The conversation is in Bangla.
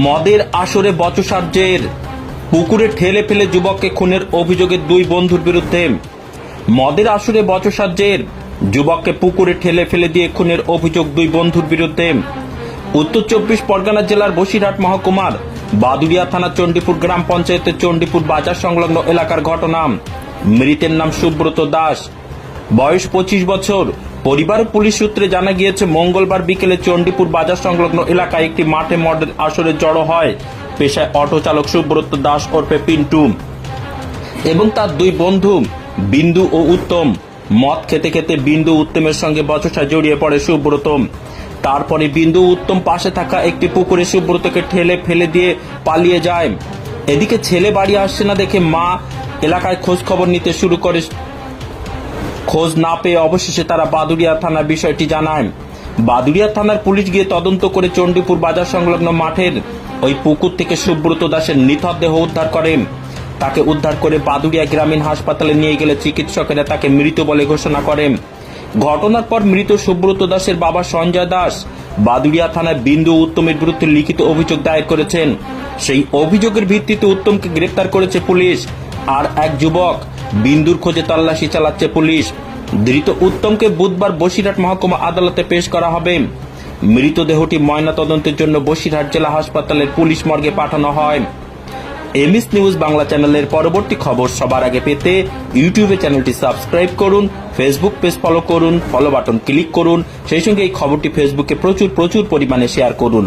মদের আসরে বচসার জের, পুকুরে ঠেলে ফেলে যুবককে খুনের অভিযোগে দুই বন্ধুর বিরুদ্ধে। মদের আসরে বচসার জের, যুবককে পুকুরে ঠেলে ফেলে দিয়ে খুনের অভিযোগ দুই বন্ধুর বিরুদ্ধে। উত্তর 24 পরগনা জেলার বসিরহাট মহকুমার বাদুড়িয়া থানা চণ্ডীপুর গ্রাম পঞ্চায়েতের চণ্ডীপুর বাজার সংলগ্ন এলাকার ঘটনা। মৃতের নাম সুব্রত দাস, বয়স 25 বছর। পরিবার পুলিশ সূত্রে জানা গিয়েছে, মঙ্গলবার বিকেলে চণ্ডীপুর বাজার সংলগ্ন এলাকায় একটি মাঠে মদের আসরে জড়ো হয় পেশায় অটো চালক সুব্রত দাস ওরফে পিন্টু এবং তার দুই বন্ধু বিন্দু ও উত্তম। মদ খেতে খেতে বিন্দু উত্তমের সঙ্গে বচসায় জড়িয়ে পড়ে সুব্রত। তারপরে বিন্দু উত্তম পাশে থাকা একটি পুকুরে সুব্রতকে ঠেলে ফেলে দিয়ে পালিয়ে যায়। এদিকে ছেলে বাড়ি আসছে না দেখে মা এলাকায় খোঁজ খবর নিতে শুরু করে। খোঁজ না পেয়ে অবশেষে তারা বাদুড়িয়া থানার বিষয়টি জানায়। বাদুড়িয়া থানার পুলিশ গিয়ে তদন্ত করে চণ্ডীপুর বাজার সংলগ্ন মাঠের ওই পুকুর থেকে সুব্রত দাসের নিথর উদ্ধার করে। তাকে উদ্ধার করে বাদুড়িয়া গ্রামীণ হাসপাতালে নিয়ে গেলে চিকিৎসকেরা তাকে মৃত বলে ঘোষণা করেন। ঘটনার পর মৃত সুব্রত দাসের বাবা সঞ্জয় দাস বাদুড়িয়া থানায় বিন্দু উত্তমের বিরুদ্ধে লিখিত অভিযোগ দায়ের করেছেন। সেই অভিযোগের ভিত্তিতে উত্তমকে গ্রেপ্তার করেছে পুলিশ। আর এক যুবক বিন্দুর খোঁজে তল্লাশি চালাচ্ছে পুলিশ। ধৃত উত্তমকে বুধবার বসিরহাট মহকুমা আদালতে পেশ করা হবে। মৃতদেহটি ময়না তদন্তের জন্য বসিরহাট জেলা হাসপাতালের পুলিশ মর্গে পাঠানো হয়। এমএস নিউজ বাংলা চ্যানেলের পরবর্তী খবর সবার আগে পেতে ইউটিউবে চ্যানেলটি সাবস্ক্রাইব করুন, ফেসবুক পেজ ফলো করুন, ফলো বাটন ক্লিক করুন। সেই সঙ্গে এই খবরটি ফেসবুকে প্রচুর পরিমাণে শেয়ার করুন।